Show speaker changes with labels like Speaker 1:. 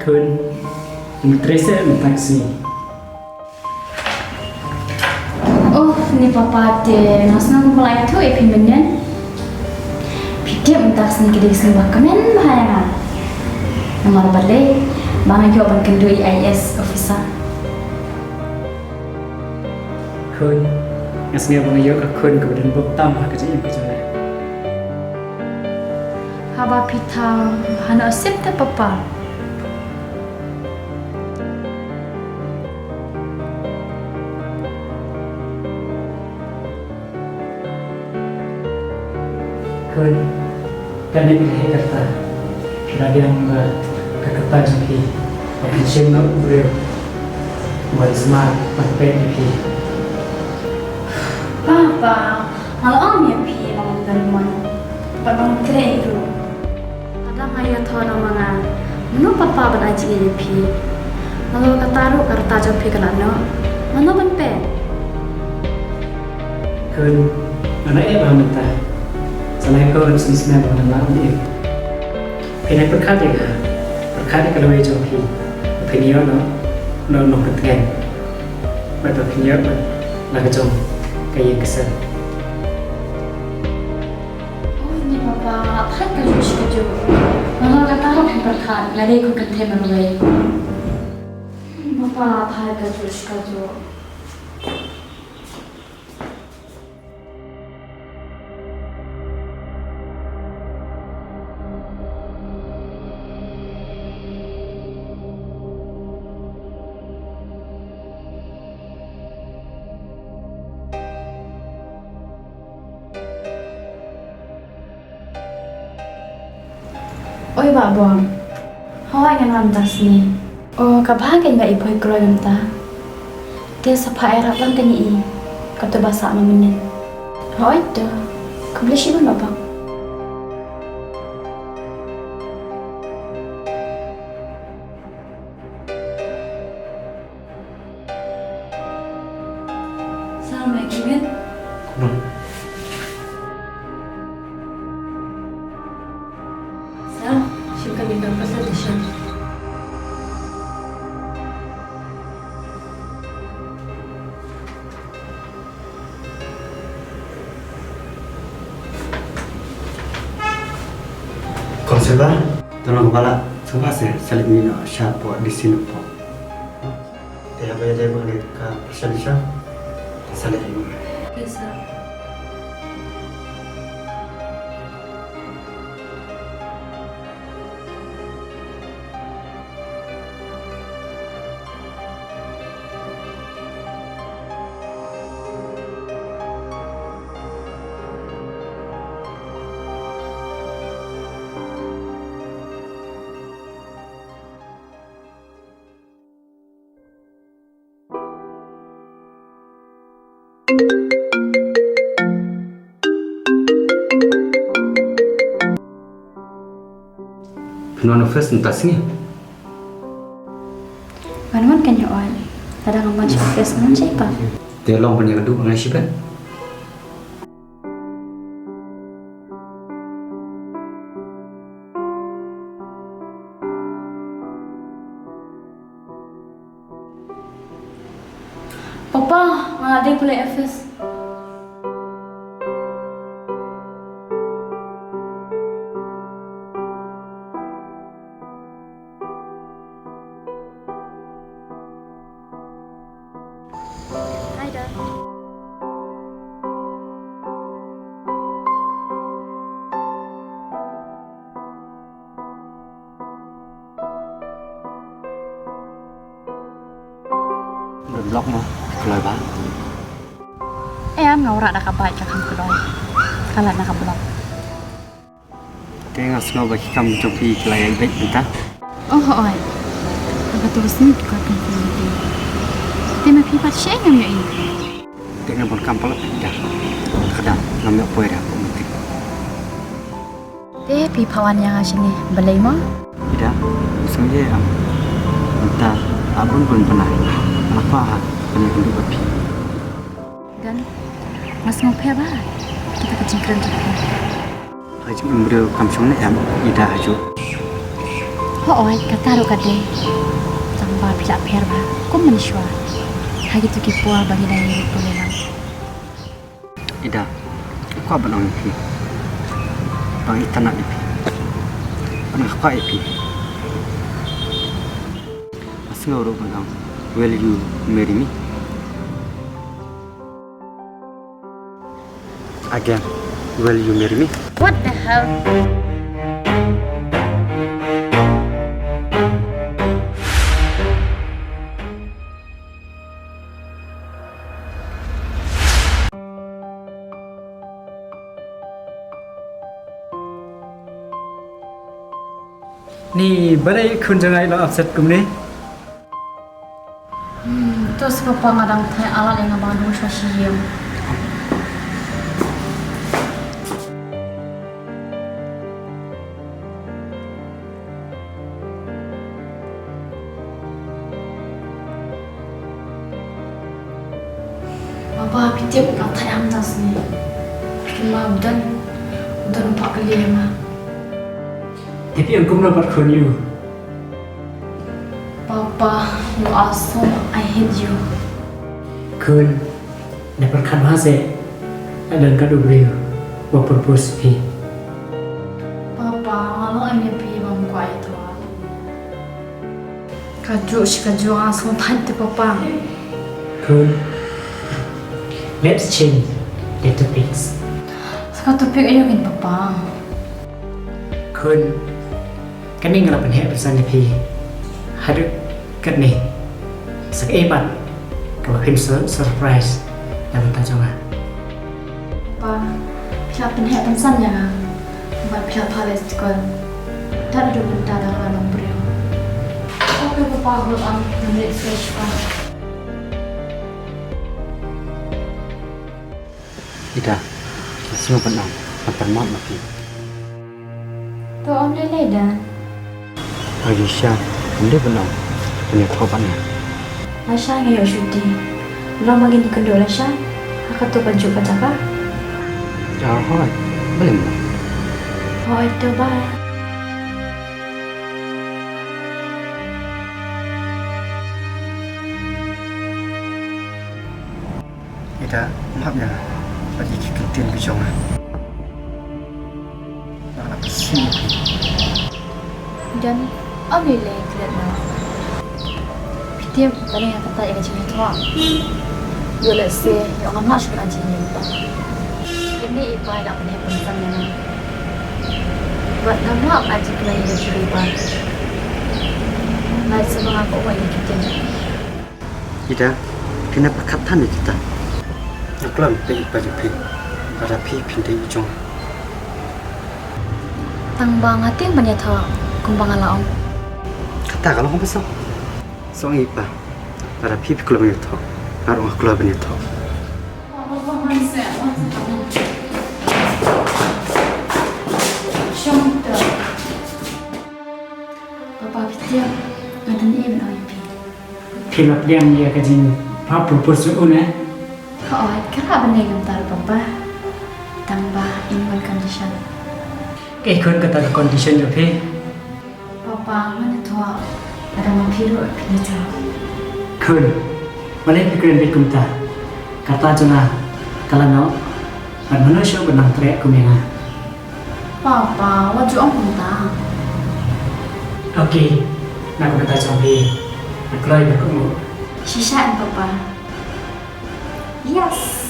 Speaker 1: Kun, interesse in taxi.
Speaker 2: Oh, ni papa de nasna mulai tu epimenen. Pide taxi ni kede sini bakamen bahaya. Nomor balik, mana kau akan kendu IAS officer.
Speaker 1: Kun, ngasnya pengayo ke kun kemudian buktam kerja yang kerja.
Speaker 2: Haba pita, hana sip te papa.
Speaker 1: Kun, kan dia pilih kata, kena dia kata jadi, tapi cuma beliau buat smart, pakai pi.
Speaker 2: Papa, kalau am ya pi mama dari mana? Papa kere itu. Ada maya thona manga. Mano papa ban aji ya pi. Kalau kataru karta jo pi kana no. Mano ban pe.
Speaker 1: Kun, mana minta. Selain kau harus nisma mengenal dia. Kena perkara kalau ia joki, opinion no ketgen. Betul opinion lah kejom kayak kesel.
Speaker 2: Oh ni papa, tak kerja kerja. Kalau kataru pi perkara, lari ku kente menulai. Papa tak kerja kerja. Oi Pak Bong, hawa yang lantas ni. Oh, kabahagian nggak ibu keluarga kita. Dia sapa era lan tani kata bahasa maminen. Oh itu, kebeli sih Bapak. Assalamualaikum. Syukur minta presentation.
Speaker 3: Konselor, tolong kepala semua saling minum siapa di sini po. Dia bayar mengenai ke presentation saling minum.
Speaker 2: Bisa.
Speaker 3: Penuan first entas ni.
Speaker 2: Mana kan ya oi. Ada kamu macam face man siapa?
Speaker 3: Dia long punya kedua mengenai siapa?
Speaker 2: Papa, ngadai pula FS. Hai Dad.
Speaker 3: Blok mau keluar bang.
Speaker 2: Am ngawrak dah kabai cakap kedoi. Kalah nak blok.
Speaker 3: Tengah semua bagi kamu cobi kelayan baik kita.
Speaker 2: Oh oi. Agak terus ni juga penting. Tema pipa siang yang ini.
Speaker 3: Tengah berkampal dah. Kadang ngambil poin dah mesti.
Speaker 2: Pipa wan yang sini belai mo.
Speaker 3: Tidak, sebenarnya entah abang pun pernah. Apa punya penduduk api.
Speaker 2: Dan mas ngopi apa? Kita kecingkran juga.
Speaker 3: Haji memberi kamsung ni ida haju.
Speaker 2: Hoy, kataru kade. Tamba pila perba. Kum maniswa. Hagi tu kipua bagi dai pulang.
Speaker 3: Ida, aku abang orang pi. Bang itanak pi. Bang apa pi? Asal orang bang, will you marry me? Again, will you marry me?
Speaker 2: What the hell?
Speaker 1: Ni badai kun jangai lo upset kum ni.
Speaker 2: Terus papa ngadang thai alat yang abang dulu sosial. Bapa pitip nak thai amdas ni. Cuma udah nampak kali mah.
Speaker 1: Tapi aku dapat kun you.
Speaker 2: Papa, you are so I hate you.
Speaker 1: Kun dapat kan hase dan kadu beliau wa purpose pi.
Speaker 2: Papa, kalau ini pi bang kuai tu. Kaju asal tadi papa.
Speaker 1: Kun, let's change the topics.
Speaker 2: Sekarang topik ayo min papa.
Speaker 1: Kun, kan ni ngelap penhek bersama pi. Haduk kat ni. Sak ebat. Kalau pin surprise dan tak jangan.
Speaker 2: Papa, pihak penhek pensan ya. Buat pihak palace sekolah. Tak ada benda dalam nombor. Oke papa, hold on. Menit fresh pak.
Speaker 3: Ida, semua penang. Apa mak mati?
Speaker 2: Tu om lele dah.
Speaker 3: Aisyah, dia benar. Punya taubannya.
Speaker 2: Aisyah ngayon syuti. Belum bagi di kendor Aisyah. Aku tu baju kat apa?
Speaker 3: Ah, hai. Boleh tak?
Speaker 2: Oh itu bye.
Speaker 3: Ida, maafnya. Bagi kentin bijong. Nak bersih.
Speaker 2: Dan om lele kelihatan mana? Tiap paling yang kata yang macam itu. Yo let's say yang amat suka aja ni. Ini ipa nak punya pensan yang buat nama aja kena yang curi ipa. Lai sebab aku buat yang kita.
Speaker 3: Ida, kenapa kata ni kita? Aku lam pergi baju pi. Ada pi pintai bijong.
Speaker 2: Tangbang hati yang banyak tahu. Kumbang ala om.
Speaker 3: Kata kalau kau besar. Soalnya ipa. Ada pi kalau banyak tahu. Ada orang kalau banyak tahu.
Speaker 2: Papa Pitya, ada ni ibu nak ibu.
Speaker 1: Pilot yang dia kajin apa propose tu ne?
Speaker 2: Kau kira benar yang tahu papa. Tambah in one condition.
Speaker 1: Kun kata condition tu pi.
Speaker 2: Papa mana tua ada mampiru pilih tahu.
Speaker 1: Kun, boleh pikirin bikum ta. Kata jangan kalau no, manusia benang trek kumena.
Speaker 2: Papa, wajib om pun tahu.
Speaker 1: Okey, nak kata jangan pi. Nak keluar berkumu.
Speaker 2: Sisaan papa. Yes.